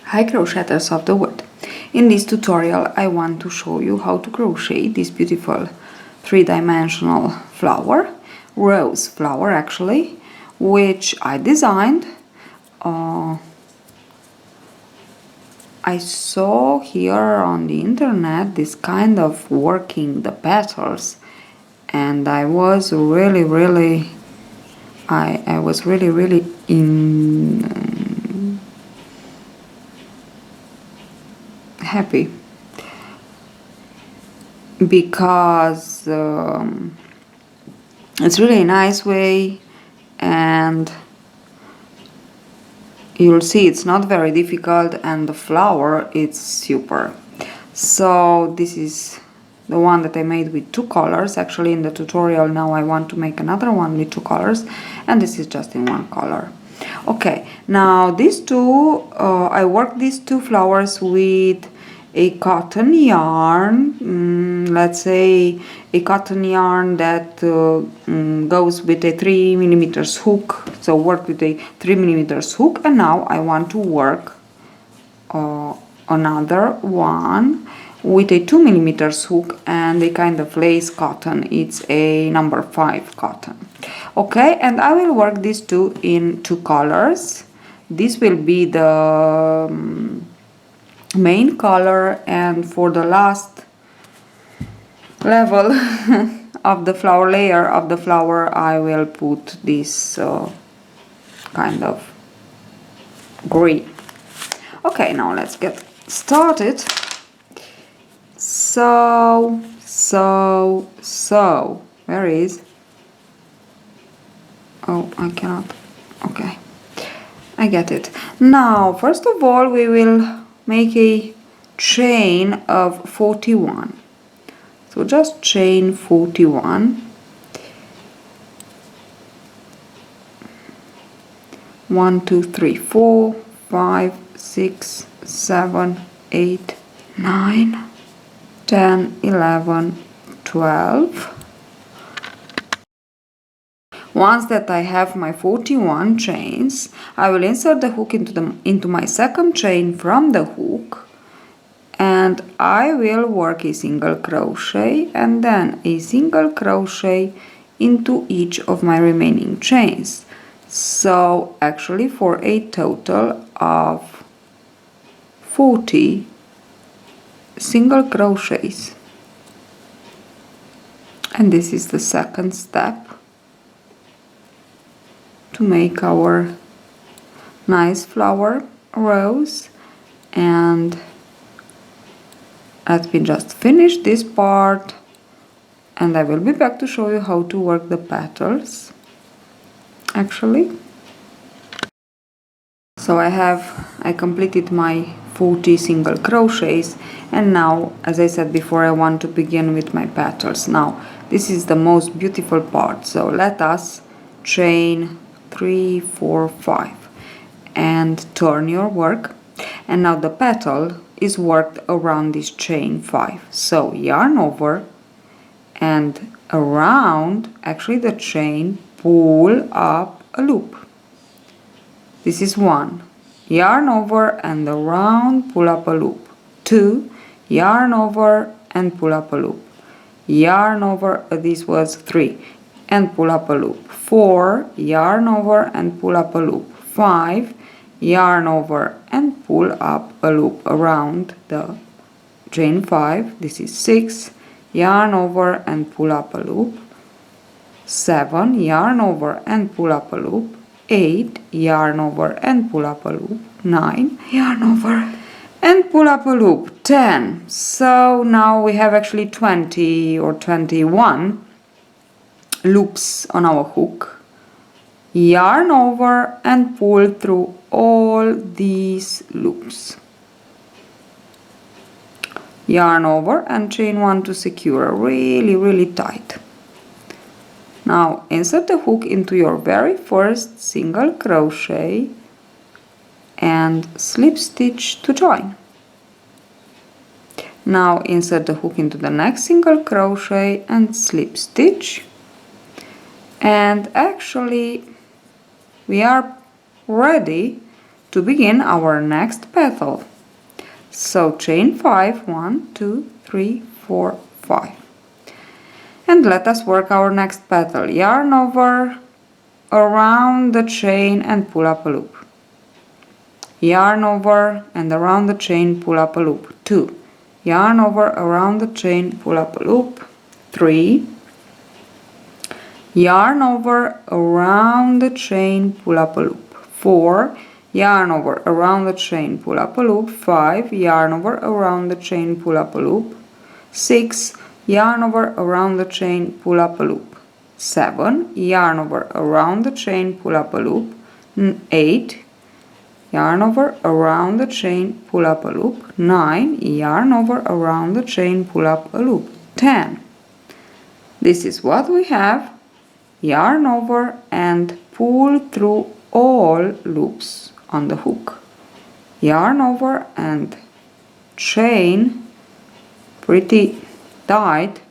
Hi crocheters of the world! In this tutorial I want to show you how to crochet this beautiful three-dimensional flower, rose flower actually, which I designed. I saw here on the internet this kind of working the petals, and I was really happy because it's really a nice way, and you'll see it's not very difficult, and the flower it's super. So this is the one that I made with two colors. Actually in the tutorial now I want to make another one with two colors, and this is just in one color. Okay, now these two, I worked these two flowers with a cotton yarn, let's say a cotton yarn that goes with a 3mm hook, so work with a 3mm hook. And now I want to work another one with a 2mm hook and a kind of lace cotton. It's a number 5 cotton. Okay, and I will work these two in two colors. This will be the main color, and for the last level of the flower, layer of the flower, I will put this kind of green. Okay, now let's get started. So where is, oh, I cannot, okay, I get it. Now first of all we will make a chain of 41. So just chain 41. 1, 2, 3, 4, 5, 6, 7, 8, 9, 10, 11, 12. Once that I have my 41 chains, I will insert the hook into my second chain from the hook, and I will work a single crochet and then a single crochet into each of my remaining chains. So actually for a total of 40 single crochets. And this is the second step to make our nice flower rose. And let me just finish this part, and I will be back to show you how to work the petals actually. So I completed my 40 single crochets, and now, as I said before, I want to begin with my petals. Now this is the most beautiful part, so let us chain 3, 4, 5 and turn your work. And now the petal is worked around this chain 5, so yarn over and around actually the chain, pull up a loop. This is 1, yarn over and around, pull up a loop. 2, yarn over and pull up a loop. Yarn over, this was 3, and pull up a loop. 4, yarn over and pull up a loop. 5, yarn over and pull up a loop around the chain 5. This is 6, yarn over and pull up a loop. 7, yarn over and pull up a loop. 8, yarn over and pull up a loop. 9, yarn over and pull up a loop. 10. So now we have actually 20 or 21 loops on our hook. Yarn over and pull through all these loops. Yarn over and chain 1 to secure really tight. Now insert the hook into your very first single crochet and slip stitch to join. Now insert the hook into the next single crochet and slip stitch, and actually we are ready to begin our next petal. So chain 5, 1, 2, 3, 4, 5. And let us work our next petal. Yarn over, around the chain and pull up a loop. Yarn over and around the chain, pull up a loop. 2. Yarn over, around the chain, pull up a loop. 3. Yarn over, around the chain, pull up a loop. 4. Yarn over, around the chain, pull up a loop. 5. Yarn over, around the chain, pull up a loop. 6. Yarn over, around the chain, pull up a loop. 7. Yarn over, around the chain, pull up a loop. 8. Yarn over, around the chain, pull up a loop. 9. Yarn over, around the chain, pull up a loop. 10. This is what we have. Yarn over and pull through all loops on the hook. Yarn over and chain pretty tight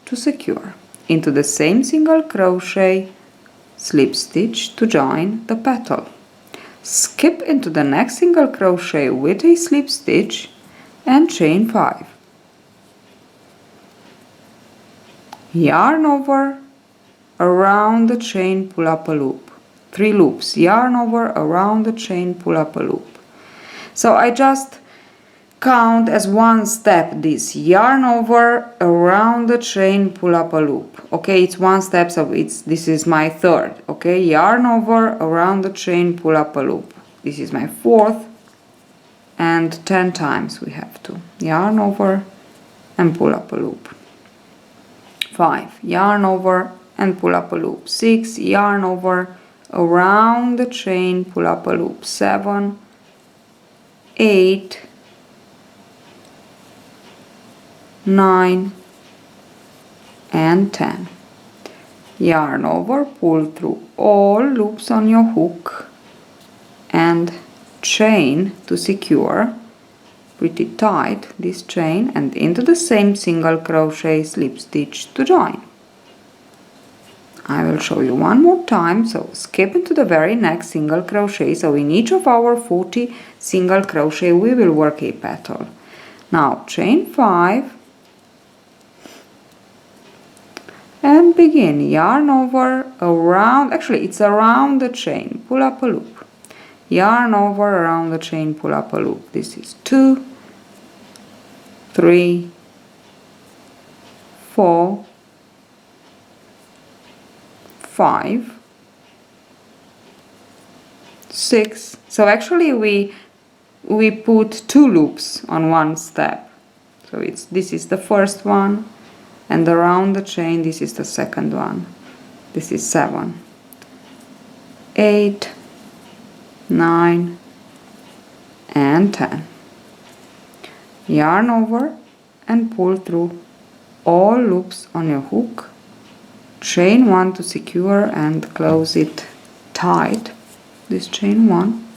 to secure. Into the same single crochet, slip stitch to join the petal. Skip into the next single crochet with a slip stitch and chain 5. Yarn over, around the chain, pull up a loop. 3 loops. Yarn over, around the chain, pull up a loop. So I just count as one step this. Yarn over, around the chain, pull up a loop. Okay, it's one step, so this is my third. Okay, yarn over, around the chain, pull up a loop. This is my fourth, and 10 times we have to. Yarn over and pull up a loop. 5. Yarn over and pull up a loop. 6. Yarn over, around the chain, pull up a loop. 7. 8. 9 and 10. Yarn over, pull through all loops on your hook and chain to secure pretty tight this chain, and into the same single crochet, slip stitch to join. I will show you one more time. So skip into the very next single crochet. So in each of our 40 single crochet we will work a petal. Now chain 5 and begin. Yarn over, around, actually it's around the chain, pull up a loop. Yarn over, around the chain, pull up a loop. This is 2, 3, 4, 5, 6. So actually we put 2 loops on one step. So this is the first one, and around the chain this is the second one. This is 7, 8, 9 and 10. Yarn over and pull through all loops on your hook. Chain 1 to secure and close it tight. This chain 1.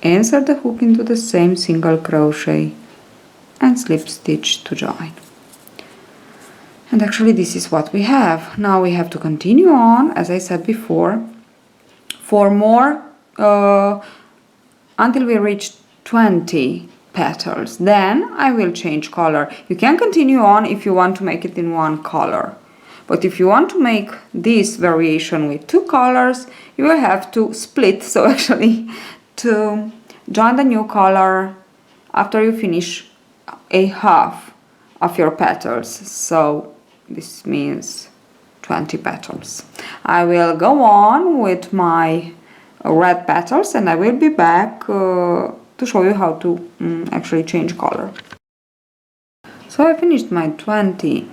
Insert the hook into the same single crochet and slip stitch to join. And actually this is what we have. Now we have to continue on, as I said before, for more until we reach 20 petals. Then I will change color. You can continue on if you want to make it in one color. But if you want to make this variation with 2 colors, you will have to split. So actually to join the new color after you finish a half of your petals. So this means 20 petals. I will go on with my red petals and I will be back to show you how to actually change color. So I finished my 20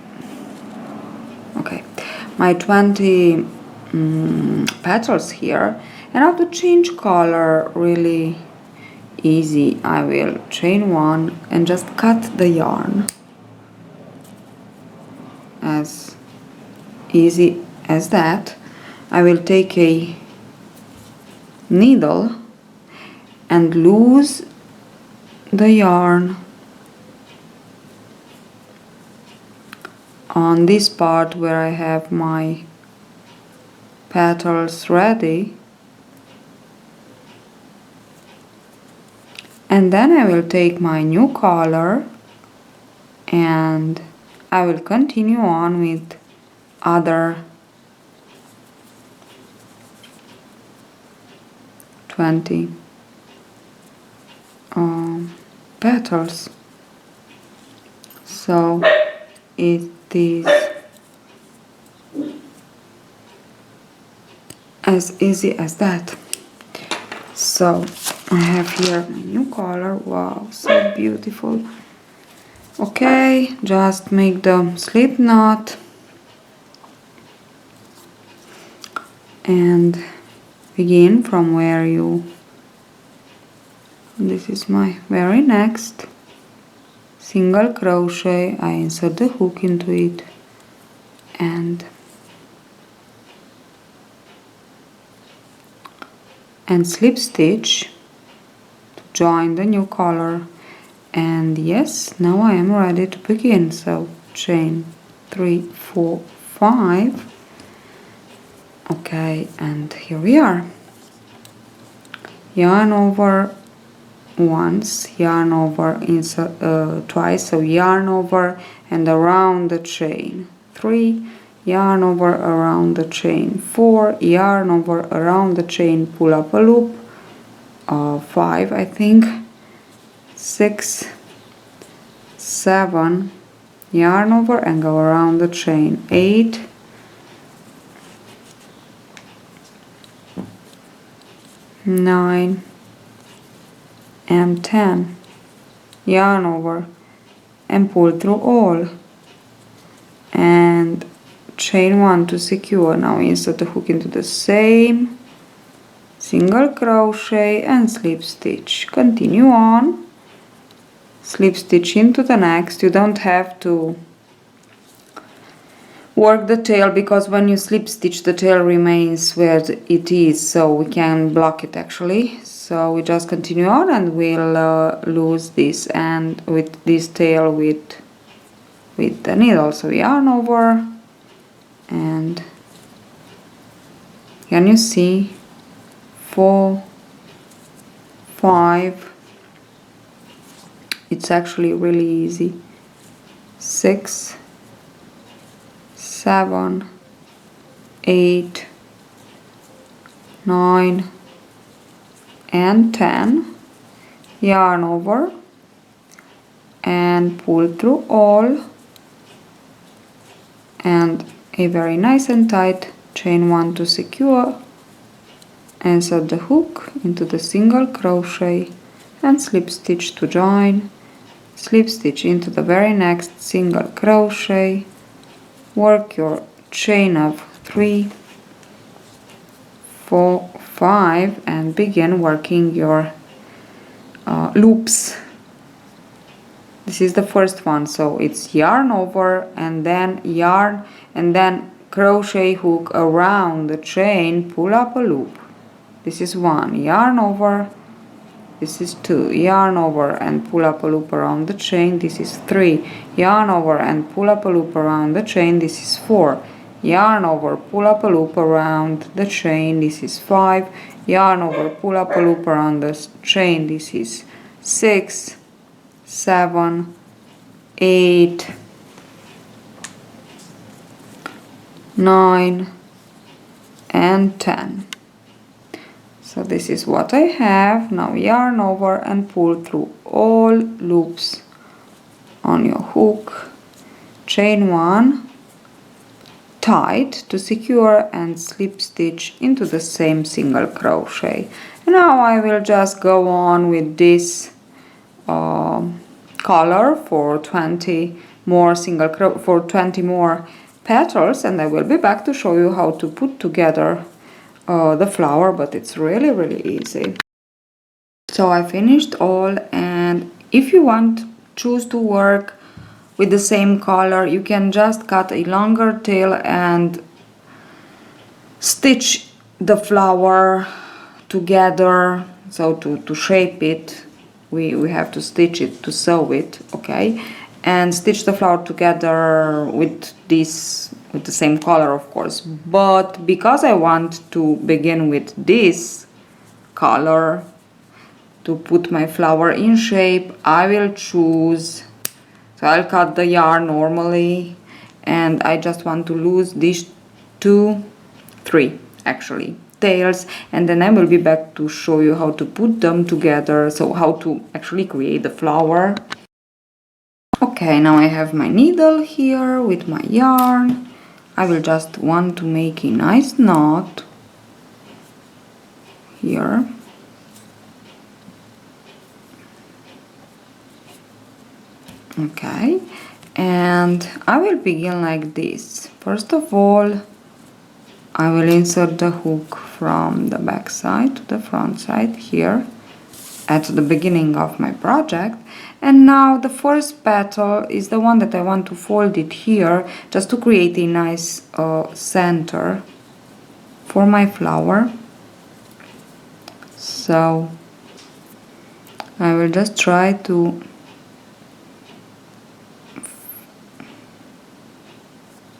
petals here, and how to change color really easy. I will chain 1 and just cut the yarn, as easy as that. I will take a needle and loose the yarn on this part where I have my petals ready, And then I will take my new color and I will continue on with other 20 petals. So it is as easy as that. So I have here my new color. Wow, so beautiful. Okay, just make the slip knot and begin from where you, this is my very next single crochet. I insert the hook into it and slip stitch to join the new color. And yes, now I am ready to begin. So chain 3, 4, 5. Okay, and here we are. Yarn over once, yarn over twice, so yarn over and around the chain 3, yarn over around the chain 4, yarn over around the chain, pull up a loop 5, I think, 6, 7, yarn over and go around the chain 8, 9 and 10, yarn over and pull through all and chain 1 to secure. Now insert the hook into the same single crochet and slip stitch. Continue on, slip stitch into the next. You don't have to work the tail because when you slip stitch the tail remains where it is, so we can block it actually. So we just continue on and we'll lose this and with this tail with the needle. So yarn over and can you see 4, 5, it's actually really easy, 6, 7, 8, 9 and 10, yarn over and pull through all and a very nice and tight chain 1 to secure, insert the hook into the single crochet and slip stitch to join, slip stitch into the very next single crochet, work your chain of 3, 4, 5 and begin working your loops. This is the first one, so it's yarn over and then yarn and then crochet hook around the chain, pull up a loop. This is 1, yarn over, this is 2, yarn over and pull up a loop around the chain, this is 3, yarn over and pull up a loop around the chain, this is 4, yarn over, pull up a loop around the chain, this is 5, yarn over, pull up a loop around the chain, this is 6, 7, 8, 9 and 10. So this is what I have. Now yarn over and pull through all loops on your hook, chain 1, tight to secure and slip stitch into the same single crochet. And now I will just go on with this color for 20 more for 20 more petals, and I will be back to show you how to put together the flower, but it's really easy. So I finished all, and if you choose to work with the same color, you can just cut a longer tail and stitch the flower together. So to shape it, we have to stitch it to sew it, okay, and stitch the flower together with the same color, of course. But because I want to begin with this color, to put my flower in shape, I will choose, so I'll cut the yarn normally, and I just want to lose these three actually tails, and then I will be back to show you how to put them together, so how to actually create the flower. Okay, now I have my needle here with my yarn. I will just want to make a nice knot here. Okay, and I will begin like this. First of all, I will insert the hook from the back side to the front side here at the beginning of my project, and now the first petal is the one that I want to fold it here just to create a nice center for my flower. So I will just try to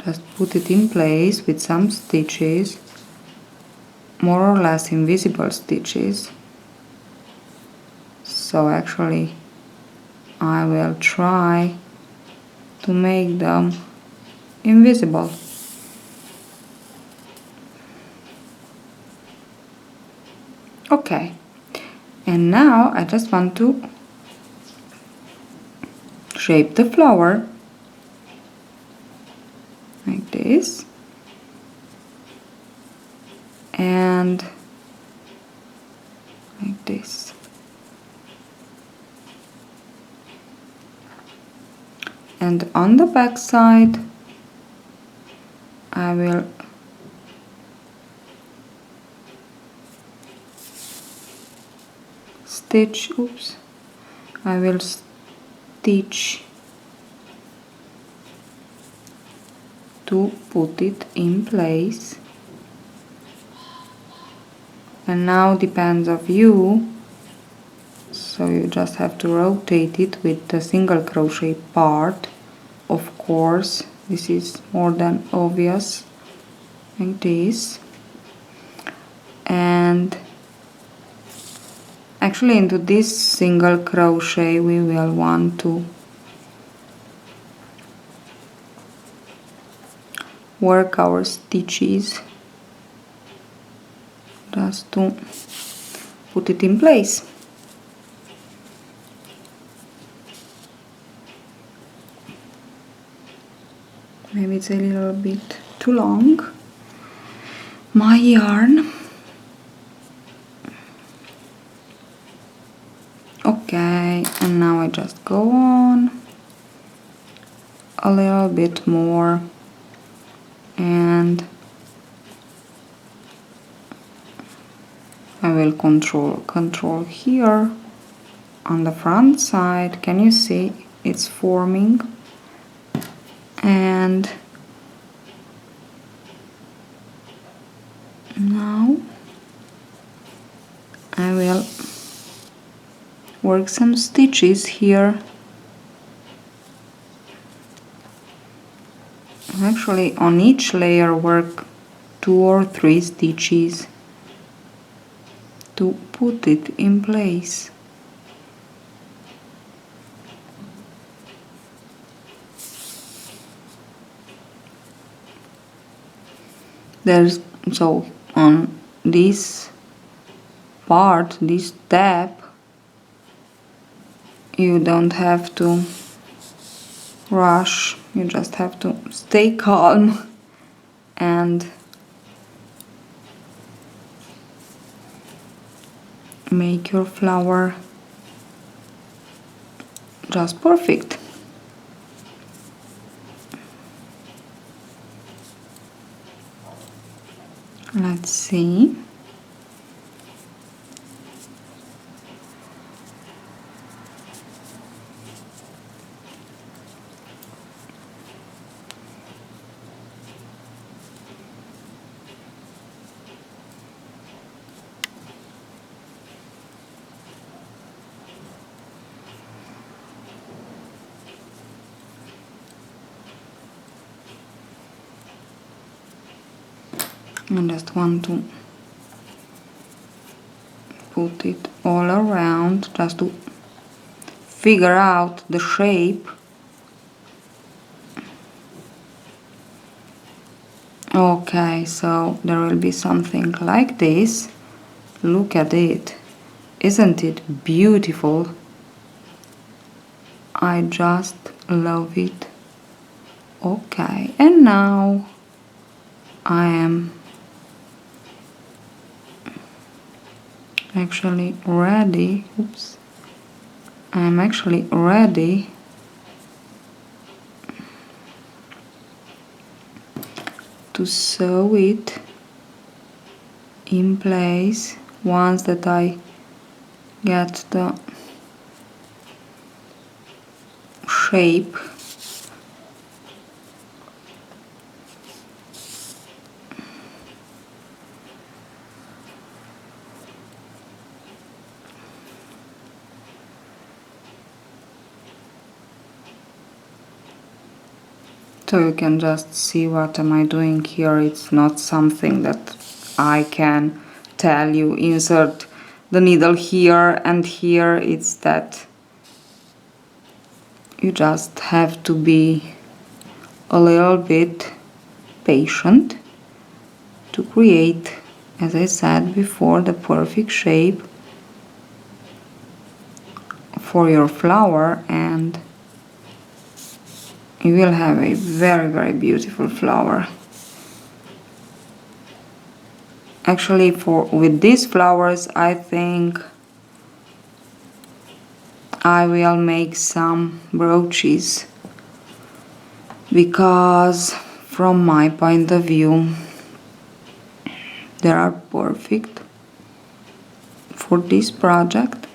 just put it in place with some stitches, more or less invisible stitches. So actually I will try to make them invisible. Okay, and now I just want to shape the flower like this, and like this. And on the back side I will stitch, I will stitch to put it in place. And now depends of you, so you just have to rotate it with the single crochet part. Of course, this is more than obvious, like this. And actually into this single crochet we will want to work our stitches just to put it in place. Maybe it's a little bit too long, my yarn. Okay, and now I just go on a little bit more, and I will control here on the front side. Can you see it's forming? And now I will work some stitches here. Actually on each layer work 2 or 3 stitches to put it in place. There's so on this part, this step, you don't have to rush, you just have to stay calm and make your flower just perfect. Let's see. I just want to put it all around just to figure out the shape. Okay, so there will be something like this. Look at it. Isn't it beautiful? I just love it. Okay, and now I am actually ready. Oops. I'm actually ready to sew it in place once that I get the shape. So you can just see what am I doing here. It's not something that I can tell you insert the needle here and here. It's that you just have to be a little bit patient to create, as I said before, the perfect shape for your flower, and you will have a very, very beautiful flower. Actually, with these flowers, I think I will make some brooches, because from my point of view they are perfect for this project.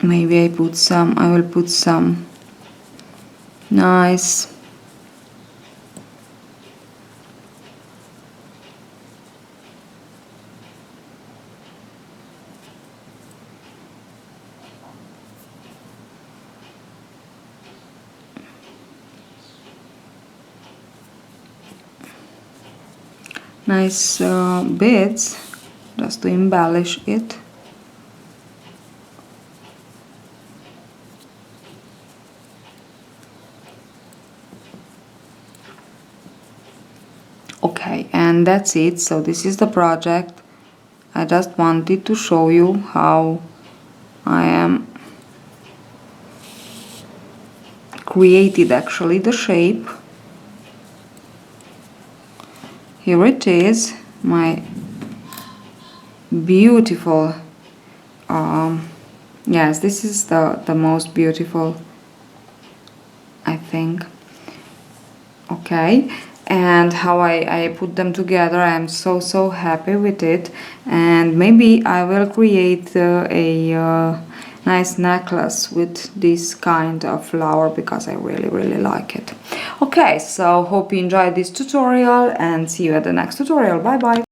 Maybe I will put some nice beads just to embellish it. Okay, and that's it. So this is the project. I just wanted to show you how I am created actually the shape. Here it is, my beautiful, yes, this is the most beautiful, I think. Okay, and how I put them together, I'm so happy with it, and maybe I will create a nice necklace with this kind of flower, because I really like it. Okay, so hope you enjoyed this tutorial, and see you at the next tutorial. Bye bye.